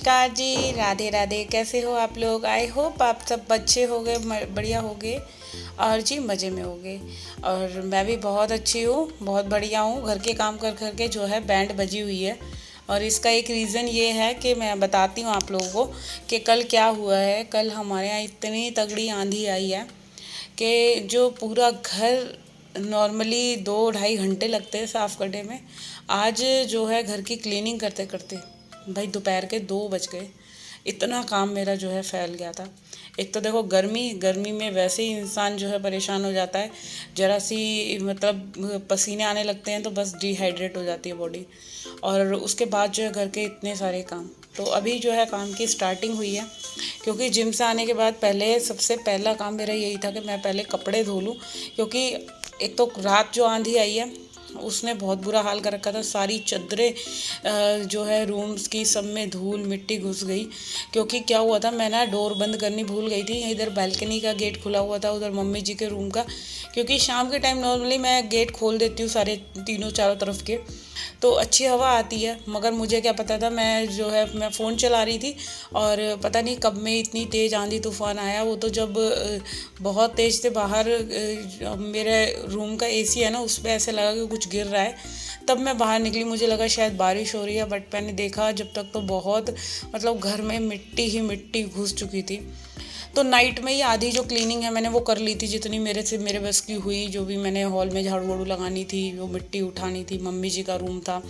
नमस्कार जी, राधे राधे। कैसे हो आप लोग? आई होप आप सब अच्छे हो गए, बढ़िया हो गए और जी मज़े में हो गए। और मैं भी बहुत अच्छी हूँ, बहुत बढ़िया हूँ। घर के काम कर कर के जो है बैंड बजी हुई है। और इसका एक रीज़न ये है कि मैं बताती हूँ आप लोगों को कि कल क्या हुआ है। कल हमारे यहाँ इतनी तगड़ी आंधी आई है कि जो पूरा घर नॉर्मली 2-2.5 घंटे लगते हैं साफ़ करने में। आज जो है घर की क्लीनिंग करते करते भाई दोपहर के 2 बज गए। इतना काम मेरा जो है फैल गया था। एक तो देखो गर्मी गर्मी में वैसे ही इंसान जो है परेशान हो जाता है। ज़रा सी मतलब पसीने आने लगते हैं तो बस डिहाइड्रेट हो जाती है बॉडी। और उसके बाद जो है घर के इतने सारे काम। तो अभी जो है काम की स्टार्टिंग हुई है, क्योंकि जिम से आने के बाद पहले सबसे पहला काम मेरा यही था कि मैं पहले कपड़े धो लूँ। क्योंकि एक तो रात जो आंधी आई है उसने बहुत बुरा हाल कर रखा था। सारी चादरें जो है रूम्स की सब में धूल मिट्टी घुस गई। क्योंकि क्या हुआ था, मैं ना डोर बंद करनी भूल गई थी। इधर बालकनी का गेट खुला हुआ था, उधर मम्मी जी के रूम का। क्योंकि शाम के टाइम नॉर्मली मैं गेट खोल देती हूँ सारे तीनों चारों तरफ के, तो अच्छी हवा आती है। मगर मुझे क्या पता था, मैं फ़ोन चला रही थी और पता नहीं कब में इतनी तेज़ आंधी तूफ़ान आया। वो तो जब बहुत तेज़ से बाहर मेरे रूम का एसी है ना, उस पर ऐसे लगा कि कुछ गिर रहा है। तब मैं बाहर निकली, मुझे लगा शायद बारिश हो रही है, बट मैंने देखा जब तक तो बहुत मतलब घर में मिट्टी ही मिट्टी घुस चुकी थी। तो नाइट में ही आधी जो क्लीनिंग है मैंने वो कर ली थी, जितनी मेरे बस की हुई। जो भी मैंने हॉल में झाड़ू वाड़ू लगानी थी, वो मिट्टी उठानी थी। मम्मी जी का रूम था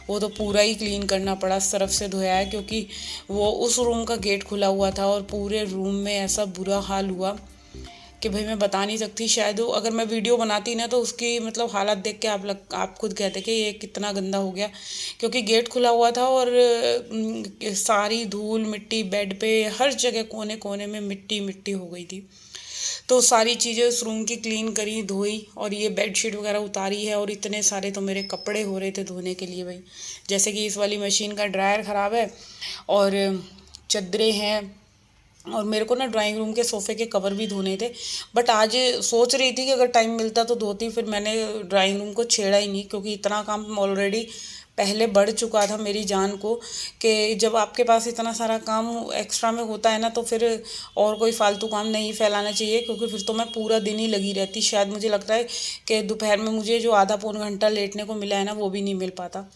वो तो पूरा ही क्लीन करना पड़ा, सरफ से धोया है। क्योंकि वो उस रूम का गेट खुला हुआ था और पूरे रूम में ऐसा बुरा हाल हुआ कि भाई मैं बता नहीं सकती। शायद अगर मैं वीडियो बनाती ना तो उसकी मतलब हालत देख के आप खुद कहते कि ये कितना गंदा हो गया। क्योंकि गेट खुला हुआ था और सारी धूल मिट्टी बेड पे हर जगह कोने कोने में मिट्टी मिट्टी हो गई थी। तो सारी चीज़ें उस रूम की क्लीन करी धोई और ये बेडशीट वगैरह उतारी है। और इतने सारे तो मेरे कपड़े हो रहे थे धोने के लिए भाई। जैसे कि इस वाली मशीन का ड्रायर ख़राब है और चद्दरें हैं। और मेरे को ना ड्राइंग रूम के सोफ़े के कवर भी धोने थे। बट आज सोच रही थी कि अगर टाइम मिलता तो धोती, फिर मैंने ड्राइंग रूम को छेड़ा ही नहीं। क्योंकि इतना काम ऑलरेडी पहले बढ़ चुका था मेरी जान को, कि जब आपके पास इतना सारा काम एक्स्ट्रा में होता है ना तो फिर और कोई फालतू काम नहीं फैलाना चाहिए। क्योंकि फिर तो मैं पूरा दिन ही लगी रहती। शायद मुझे लगता है कि दोपहर में मुझे जो आधा पौन घंटा लेटने को मिला है ना वो भी नहीं मिल पाता।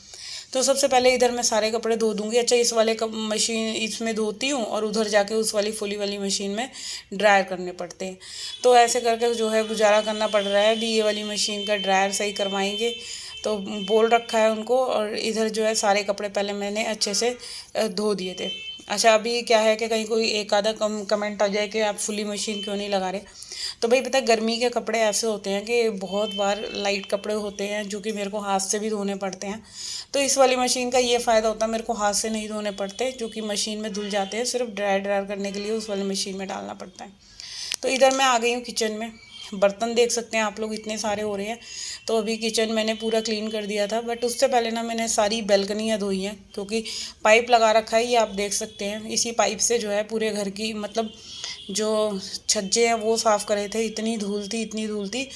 तो सबसे पहले इधर मैं सारे कपड़े धो दूंगी। अच्छा, इस वाले मशीन इसमें धोती हूँ और उधर जाके उस वाली फुली वाली मशीन में ड्रायर करने पड़ते हैं। तो ऐसे करके जो है गुजारा करना पड़ रहा है। अभी ये वाली मशीन का ड्रायर सही करवाएंगे तो बोल रखा है उनको। और इधर जो है सारे कपड़े पहले मैंने अच्छे से धो दिए थे। अच्छा, अभी क्या है कि कहीं कोई एक आधा कमेंट आ जाए कि आप फुली मशीन क्यों नहीं लगा रहे। तो भाई पता है, गर्मी के कपड़े ऐसे होते हैं कि बहुत बार लाइट कपड़े होते हैं जो कि मेरे को हाथ से भी धोने पड़ते हैं। तो इस वाली मशीन का ये फ़ायदा होता है, मेरे को हाथ से नहीं धोने पड़ते, जो कि मशीन में धुल जाते हैं। सिर्फ ड्रायर करने के लिए उस वाली मशीन में डालना पड़ता है। तो इधर मैं आ गई हूँ किचन में। बर्तन देख सकते हैं आप लोग, इतने सारे हो रहे हैं। तो अभी किचन मैंने पूरा क्लीन कर दिया था, बट उससे पहले ना मैंने सारी बैल्कनियाँ धोई हैं। क्योंकि पाइप लगा रखा है, ये आप देख सकते हैं। इसी पाइप से जो है पूरे घर की मतलब जो छज्जे हैं वो साफ़ करे थे। इतनी धूल थी, इतनी धूल थी।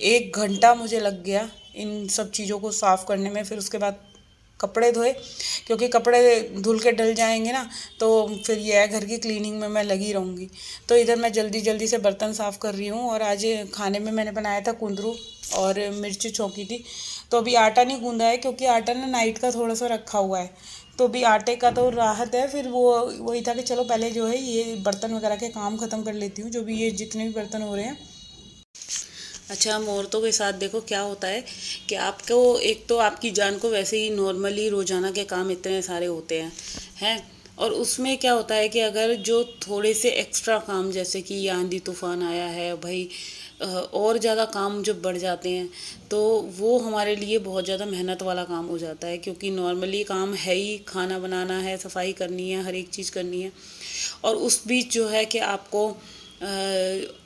1 घंटा मुझे लग गया इन सब चीज़ों को साफ़ करने में। फिर उसके बाद कपड़े धोए, क्योंकि कपड़े धुल के डल जाएंगे ना तो फिर ये है घर की क्लीनिंग में मैं लगी रहूँगी। तो इधर मैं जल्दी जल्दी से बर्तन साफ़ कर रही हूँ। और आज खाने में मैंने बनाया था कुंदरू और मिर्च छौंकी थी। तो अभी आटा नहीं गूंदा है, क्योंकि आटा ना नाइट का थोड़ा सा रखा हुआ है। तो अभी आटे का तो राहत है। फिर वो वही था कि चलो पहले जो है ये बर्तन वगैरह के काम ख़त्म कर लेती हूँ, जो भी ये जितने भी बर्तन हो रहे हैं। अच्छा, हम औरतों के साथ देखो क्या होता है कि आपको एक तो आपकी जान को वैसे ही नॉर्मली रोज़ाना के काम इतने सारे होते हैं। और उसमें क्या होता है कि अगर जो थोड़े से एक्स्ट्रा काम, जैसे कि ये आंधी तूफान आया है भाई, और ज़्यादा काम जब बढ़ जाते हैं तो वो हमारे लिए बहुत ज़्यादा मेहनत वाला काम हो जाता है। क्योंकि नॉर्मली काम है ही, खाना बनाना है, सफाई करनी है, हर एक चीज़ करनी है। और उस बीच जो है कि आपको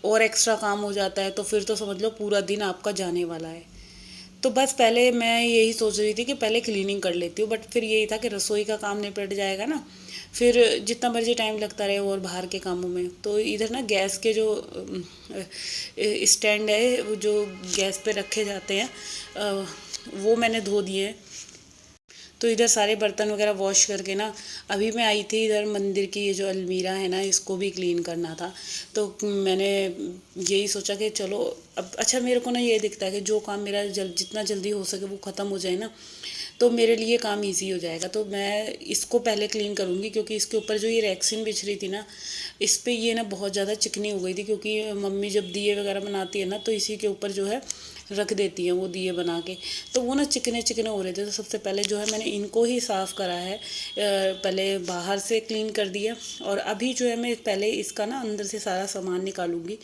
और एक्स्ट्रा काम हो जाता है, तो फिर तो समझ लो पूरा दिन आपका जाने वाला है। तो बस पहले मैं यही सोच रही थी कि पहले क्लीनिंग कर लेती हूँ, बट फिर यही था कि रसोई का काम निपट जाएगा ना, फिर जितना मर्जी टाइम लगता रहे और बाहर के कामों में। तो इधर ना गैस के जो स्टैंड है, वो जो गैस पे रखे जाते हैं, वो मैंने धो दिए हैं। तो इधर सारे बर्तन वगैरह वॉश करके ना अभी मैं आई थी। इधर मंदिर की ये जो अलमीरा है ना, इसको भी क्लीन करना था। तो मैंने यही सोचा कि चलो अब अच्छा, मेरे को ना ये दिखता है कि जो काम मेरा जितना जल्दी हो सके वो ख़त्म हो जाए ना, तो मेरे लिए काम इजी हो जाएगा। तो मैं इसको पहले क्लीन करूँगी, क्योंकि इसके ऊपर जो ये रेक्सिन बिछ रही थी ना, इस पर ये ना बहुत ज़्यादा चिकनी हो गई थी। क्योंकि मम्मी जब दिए वगैरह बनाती है ना, तो इसी के ऊपर जो है रख देती हैं वो दिए बना के, तो वो ना चिकने चिकने हो रहे थे। तो सबसे पहले जो है मैंने इनको ही साफ़ करा है, पहले बाहर से क्लीन कर दिया। और अभी जो है मैं पहले इसका ना अंदर से सारा सामान निकालूंगी,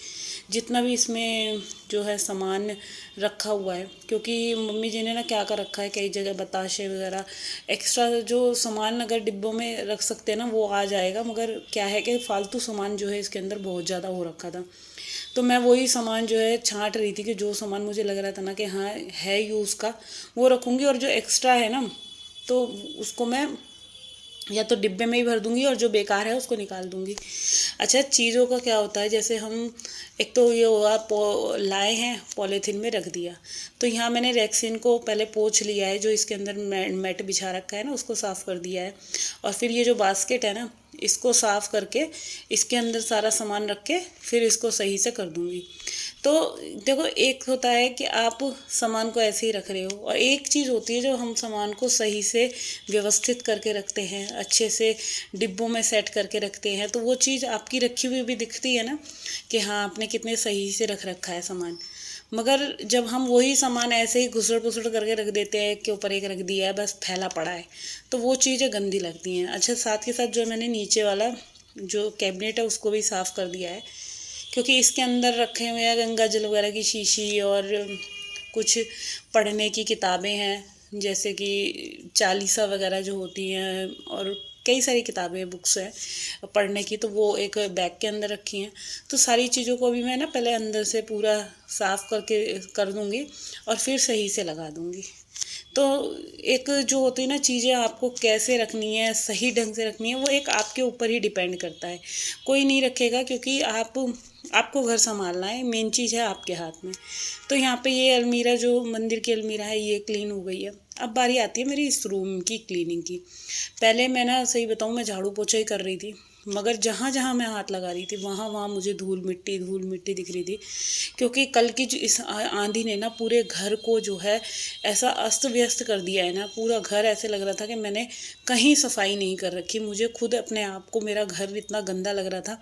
जितना भी इसमें जो है सामान रखा हुआ है। क्योंकि मम्मी जी ने ना क्या कर रखा है, कई जगह बताशे वगैरह एक्स्ट्रा जो सामान अगर डिब्बों में रख सकते हैं ना, वो आ जाएगा। मगर क्या है कि फालतू सामान जो है इसके अंदर बहुत ज़्यादा हो रखा था। तो मैं वही सामान जो है छांट रही थी कि जो सामान मुझे लग रहा था ना कि हाँ है यूज़ का, वो रखूँगी। और जो एक्स्ट्रा है ना, तो उसको मैं या तो डिब्बे में ही भर दूंगी, और जो बेकार है उसको निकाल दूंगी। अच्छा, चीज़ों का क्या होता है, जैसे हम एक तो ये हुआ लाए हैं पॉलीथीन में रख दिया, तो यहाँ मैंने रेक्सिन को पहले पोंछ लिया है, जो इसके अंदर मैट बिछा रखा है ना, उसको साफ़ कर दिया है। और फिर ये जो बास्केट है ना, इसको साफ़ करके इसके अंदर सारा सामान रख के फिर इसको सही से कर दूंगी। तो देखो, एक होता है कि आप सामान को ऐसे ही रख रहे हो, और एक चीज़ होती है जो हम सामान को सही से व्यवस्थित करके रखते हैं, अच्छे से डिब्बों में सेट करके रखते हैं। तो वो चीज़ आपकी रखी हुई भी दिखती है ना, कि हाँ आपने कितने सही से रख रखा है सामान। मगर जब हम वही सामान ऐसे ही घुसड़ पुसड़ करके रख देते हैं, के ऊपर एक रख दिया है बस फैला पड़ा है, तो वो चीज़ें गंदी लगती हैं। अच्छा, साथ के साथ जो मैंने नीचे वाला जो कैबिनेट है उसको भी साफ़ कर दिया है, क्योंकि इसके अंदर रखे हुए हैं गंगा जल वगैरह की शीशी, और कुछ पढ़ने की किताबें हैं, जैसे कि चालीसा वगैरह जो होती हैं, और कई सारी किताबें बुक्स हैं पढ़ने की, तो वो एक बैग के अंदर रखी हैं। तो सारी चीज़ों को भी मैं ना पहले अंदर से पूरा साफ़ करके कर दूँगी, और फिर सही से लगा दूँगी। तो एक जो होती है ना चीज़ें, आपको कैसे रखनी है, सही ढंग से रखनी है, वो एक आपके ऊपर ही डिपेंड करता है। कोई नहीं रखेगा, क्योंकि आपको घर संभालना है, मेन चीज़ है आपके हाथ में। तो यहाँ पे ये अलमीरा, जो मंदिर की अलमीरा है, ये क्लीन हो गई है। अब बारी आती है मेरी इस रूम की क्लीनिंग की। पहले मैं ना सही बताऊँ, मैं झाड़ू पोछा ही कर रही थी, मगर जहाँ जहाँ मैं हाथ लगा रही थी वहाँ वहाँ मुझे धूल मिट्टी दिख रही थी। क्योंकि कल की जो इस आंधी ने ना पूरे घर को जो है ऐसा अस्त व्यस्त कर दिया है ना, पूरा घर ऐसे लग रहा था कि मैंने कहीं सफाई नहीं कर रखी। मुझे खुद अपने आप को मेरा घर इतना गंदा लग रहा था।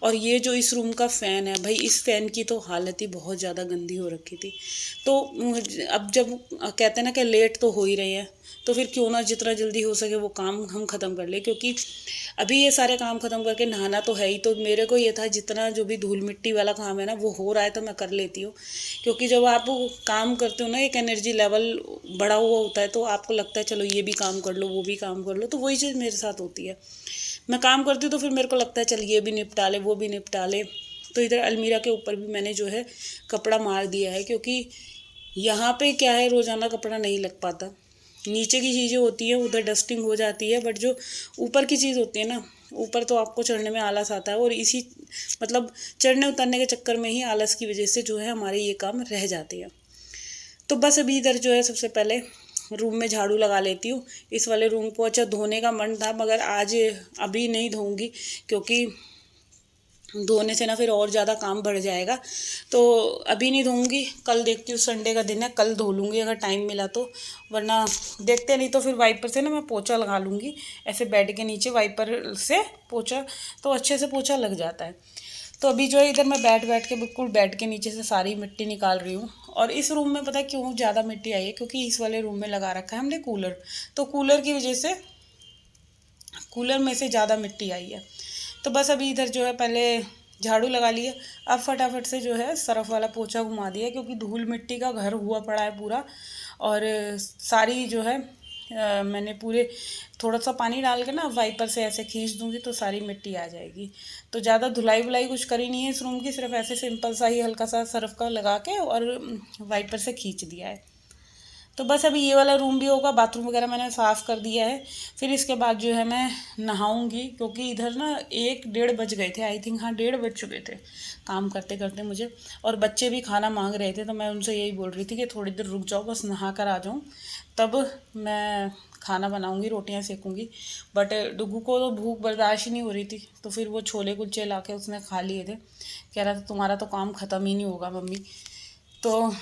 और ये जो इस रूम का फ़ैन है भाई, इस फ़ैन की तो हालत ही बहुत ज़्यादा गंदी हो रखी थी। तो अब जब कहते हैं ना कि लेट तो हो ही रहे हैं, तो फिर क्यों ना जितना जल्दी हो सके वो काम हम ख़त्म कर ले। क्योंकि अभी ये सारे काम ख़त्म करके नहाना तो है ही। तो मेरे को ये था जितना जो भी धूल मिट्टी वाला काम है ना, वो हो रहा है तो मैं कर लेती हूँ। क्योंकि जब आप काम करते हो ना, एक एनर्जी लेवल बढ़ा हुआ होता है, तो आपको लगता है चलो ये भी काम कर लो, वो भी काम कर लो। तो वही चीज़ मेरे साथ होती है, मैं काम करती हूँ तो फिर मेरे को लगता है चल ये भी निपटा ले, वो भी निपटा ले। तो इधर अलमीरा के ऊपर भी मैंने जो है कपड़ा मार दिया है, क्योंकि यहाँ पे क्या है, रोज़ाना कपड़ा नहीं लग पाता। नीचे की चीज़ें होती हैं उधर डस्टिंग हो जाती है, बट जो ऊपर की चीज़ होती है ना, ऊपर तो आपको चढ़ने में आलस आता है, और इसी मतलब चढ़ने उतरने के चक्कर में ही आलस की वजह से जो है हमारे ये काम रह जाते हैं। तो बस अभी इधर जो है सबसे पहले रूम में झाड़ू लगा लेती हूँ। इस वाले रूम को अच्छा धोने का मन था, मगर आज अभी नहीं धोऊंगी, क्योंकि धोने से ना फिर और ज़्यादा काम बढ़ जाएगा। तो अभी नहीं धोऊंगी, कल देखती हूँ, संडे का दिन है, कल धो लूँगी अगर टाइम मिला तो। वरना देखते नहीं तो फिर वाइपर से ना मैं पोछा लगा लूँगी, ऐसे बेड के नीचे वाइपर से पोछा, तो अच्छे से पोछा लग जाता है। तो अभी जो है इधर मैं बैठ के बिल्कुल बेड के नीचे से सारी मिट्टी निकाल रही हूँ। और इस रूम में पता है क्यों ज़्यादा मिट्टी आई है, क्योंकि इस वाले रूम में लगा रखा है हमने कूलर, तो कूलर की वजह से कूलर में से ज़्यादा मिट्टी आई है। तो बस अभी इधर जो है पहले झाड़ू लगा लिया, अब फटाफट से जो है सरफ वाला पोछा घुमा दिया, क्योंकि धूल मिट्टी का घर हुआ पड़ा है पूरा। और सारी जो है मैंने पूरे थोड़ा सा पानी डाल के ना वाइपर से ऐसे खींच दूंगी तो सारी मिट्टी आ जाएगी। तो ज़्यादा धुलाई वुलाई कुछ करी नहीं है इस रूम की, सिर्फ ऐसे सिंपल सा ही हल्का सा सरफ का लगा के और वाइपर से खींच दिया है। तो बस अभी ये वाला रूम भी होगा, बाथरूम वगैरह मैंने साफ़ कर दिया है। फिर इसके बाद जो है मैं नहाऊंगी, क्योंकि इधर ना 1-1:30 बज गए थे, आई थिंक, हाँ 1:30 बज चुके थे काम करते करते मुझे। और बच्चे भी खाना मांग रहे थे, तो मैं उनसे यही बोल रही थी कि थोड़ी देर रुक जाओ, बस नहा कर आ जाऊँ, तब मैं खाना बनाऊंगी, रोटियां सेकूंगी। बट डुगू को तो भूख बर्दाश्त ही नहीं हो रही थी, तो फिर वो छोले कुलचे ला के उसने खा लिए थे। कह रहा था तुम्हारा तो काम ख़त्म ही नहीं होगा मम्मी। तो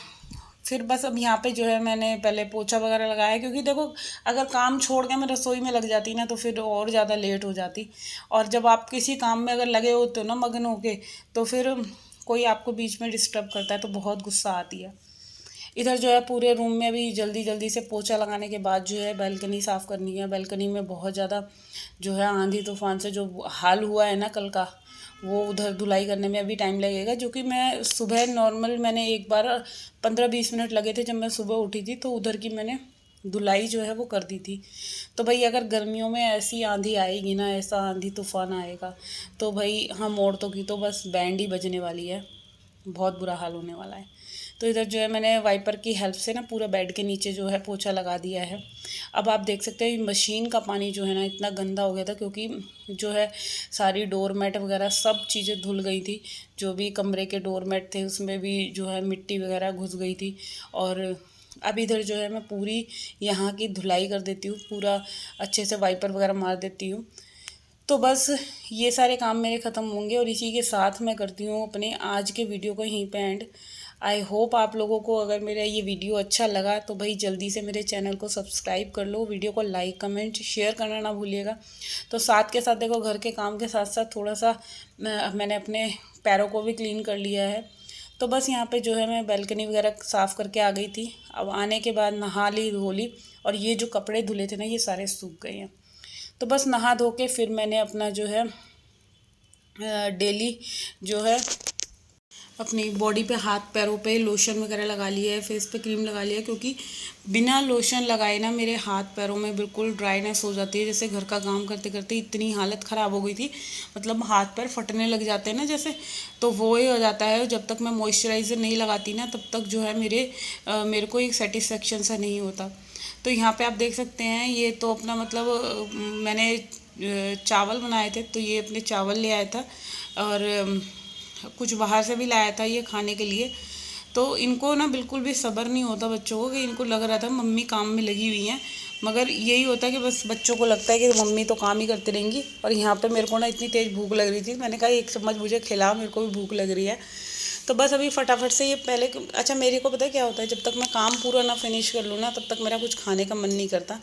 फिर बस अब यहाँ पे जो है मैंने पहले पोछा वगैरह लगाया, क्योंकि देखो अगर काम छोड़ के मैं रसोई में लग जाती ना तो फिर और ज़्यादा लेट हो जाती। और जब आप किसी काम में अगर लगे होते हो ना मगन होके, तो फिर कोई आपको बीच में डिस्टर्ब करता है तो बहुत गुस्सा आती है। इधर जो है पूरे रूम में भी जल्दी जल्दी से पोछा लगाने के बाद जो है बैल्कनी साफ़ करनी है। बैल्कनी में बहुत ज़्यादा जो है आंधी तूफान से जो हाल हुआ है ना कल का, वो उधर धुलाई करने में अभी टाइम लगेगा। जो कि मैं सुबह नॉर्मल मैंने एक बार 15-20 मिनट लगे थे जब मैं सुबह उठी थी, तो उधर की मैंने धुलाई जो है वो कर दी थी। तो भाई अगर गर्मियों में ऐसी आंधी आएगी ना, ऐसा आंधी तूफान आएगा, तो भाई हम औरतों की तो बस बैंड ही बजने वाली है, बहुत बुरा हाल होने वाला है। तो इधर जो है मैंने वाइपर की हेल्प से ना पूरा बेड के नीचे जो है पोछा लगा दिया है। अब आप देख सकते हैं मशीन का पानी जो है ना इतना गंदा हो गया था, क्योंकि जो है सारी डोरमेट वगैरह सब चीज़ें धुल गई थी। जो भी कमरे के डोरमेट थे उसमें भी जो है मिट्टी वगैरह घुस गई थी। और अब इधर जो है मैं पूरी यहाँ की धुलाई कर देती हूँ, पूरा अच्छे से वाइपर वगैरह मार देती हूँ। तो बस ये सारे काम मेरे ख़त्म होंगे और इसी के साथ मैं करती हूँ अपने आज के वीडियो को यहीं पे एंड। आई होप आप लोगों को अगर मेरा ये वीडियो अच्छा लगा तो भाई जल्दी से मेरे चैनल को सब्सक्राइब कर लो, वीडियो को लाइक कमेंट शेयर करना ना भूलिएगा। तो साथ के साथ देखो घर के काम के साथ साथ थोड़ा सा मैंने अपने पैरों को भी क्लीन कर लिया है। तो बस यहाँ पे जो है मैं बैल्कनी वगैरह साफ़ करके आ गई थी। अब आने के बाद नहा ली धो ली, और ये जो कपड़े धुले थे ना ये सारे सूख गए हैं। तो बस नहा धो के फिर मैंने अपना जो है डेली जो है अपनी बॉडी पे हाथ पैरों पे लोशन वगैरह लगा लिया है, फेस पे क्रीम लगा लिया है, क्योंकि बिना लोशन लगाए ना मेरे हाथ पैरों में बिल्कुल ड्राइनेस हो जाती है। जैसे घर का काम करते करते इतनी हालत ख़राब हो गई थी, मतलब हाथ पैर फटने लग जाते हैं ना जैसे, तो वो ही हो जाता है। जब तक मैं मॉइस्चराइज़र नहीं लगाती ना तब तक जो है मेरे को एक सेटिस्फेक्शन सा नहीं होता। तो यहाँ पे आप देख सकते हैं ये तो अपना मतलब मैंने चावल बनाए थे, तो ये अपने चावल ले आया था और कुछ बाहर से भी लाया था ये खाने के लिए। तो इनको ना बिल्कुल भी सब्र नहीं होता बच्चों को, कि इनको लग रहा था मम्मी काम में लगी हुई हैं, मगर यही होता है कि बस बच्चों को लगता है कि मम्मी तो काम ही करती रहेंगी। और यहाँ पे मेरे को ना इतनी तेज़ भूख लग रही थी, मैंने कहा एक चम्मच मुझे खिला, मेरे को भी भूख लग रही है। तो बस अभी फटाफट से ये पहले, अच्छा मेरे को पता है क्या होता है, जब तक मैं काम पूरा ना फिनिश कर लूँ ना तब तक मेरा कुछ खाने का मन नहीं करता।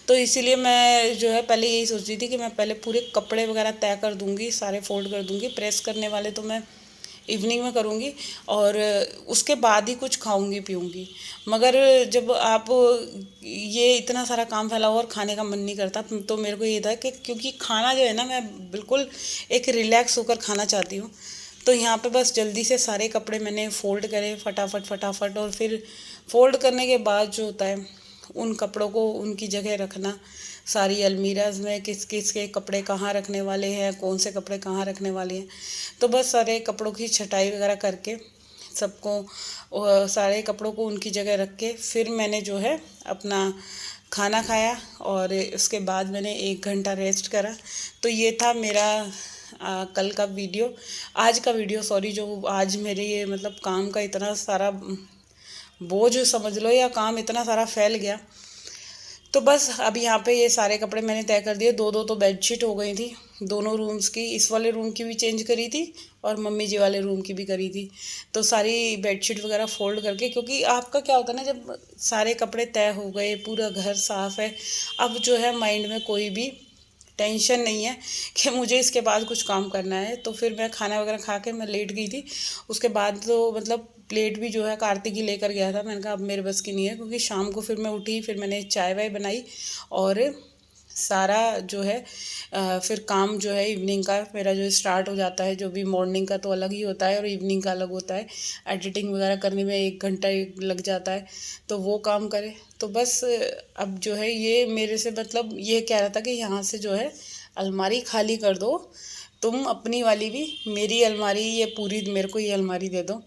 तो इसीलिए मैं जो है पहले यही सोच रही थी कि मैं पहले पूरे कपड़े वगैरह तय कर दूँगी, सारे फोल्ड कर दूँगी। प्रेस करने वाले तो मैं इवनिंग में करूँगी, और उसके बाद ही कुछ खाऊंगी पीऊँगी। मगर जब आप ये इतना सारा काम फैला हुआ और खाने का मन नहीं करता, तो मेरे को ये था कि क्योंकि खाना जो है ना मैं बिल्कुल एक रिलैक्स होकर खाना चाहती हूँ। तो यहाँ पे बस जल्दी से सारे कपड़े मैंने फ़ोल्ड करे फटाफट फटाफट, और फिर फ़ोल्ड करने के बाद जो होता है उन कपड़ों को उनकी जगह रखना, सारी अलमीराज में किस किस के कपड़े कहाँ रखने वाले हैं, कौन से कपड़े कहाँ रखने वाले हैं। तो बस सारे कपड़ों की छटाई वगैरह करके सारे कपड़ों को उनकी जगह रख के फिर मैंने जो है अपना खाना खाया, और उसके बाद मैंने 1 घंटा रेस्ट करा। तो ये था मेरा कल का वीडियो, आज का वीडियो सॉरी, जो आज मेरे ये मतलब काम का इतना सारा बोझ समझ लो, या काम इतना सारा फैल गया। तो बस अब यहाँ पे ये सारे कपड़े मैंने तय कर दिए। 2-2 तो बेडशीट हो गई थी दोनों रूम्स की, इस वाले रूम की भी चेंज करी थी और मम्मी जी वाले रूम की भी करी थी। तो सारी बेडशीट वगैरह फोल्ड करके, क्योंकि आपका क्या होता है ना जब सारे कपड़े तय हो गए, पूरा घर साफ़ है, अब जो है माइंड में कोई भी टेंशन नहीं है कि मुझे इसके बाद कुछ काम करना है। तो फिर मैं खाना वगैरह खा के मैं लेट गई थी। उसके बाद तो मतलब प्लेट भी जो है कार्तिक ही लेकर गया था, मैंने कहा अब मेरे बस की नहीं है, क्योंकि शाम को फिर मैं उठी, फिर मैंने चाय वाय बनाई, और सारा जो है फिर काम जो है इवनिंग का मेरा जो स्टार्ट हो जाता है। जो भी मॉर्निंग का तो अलग ही होता है और इवनिंग का अलग होता है, एडिटिंग वगैरह करने में 1 घंटा लग जाता है, तो वो काम करे। तो बस अब जो है ये मेरे से मतलब ये कह रहा था कि यहाँ से जो है अलमारी खाली कर दो तुम अपनी वाली भी, मेरी अलमारी ये पूरी मेरे को ये अलमारी दे दो।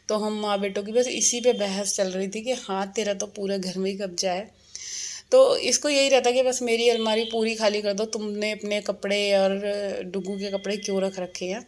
तो हम माँ बेटों की बस इसी पे बहस चल रही थी कि हाँ तेरा तो पूरा घर में ही कब्जा है। तो इसको यही रहता कि बस मेरी अलमारी पूरी खाली कर दो, तुमने अपने कपड़े और डुग्गू के कपड़े क्यों रख रखे हैं।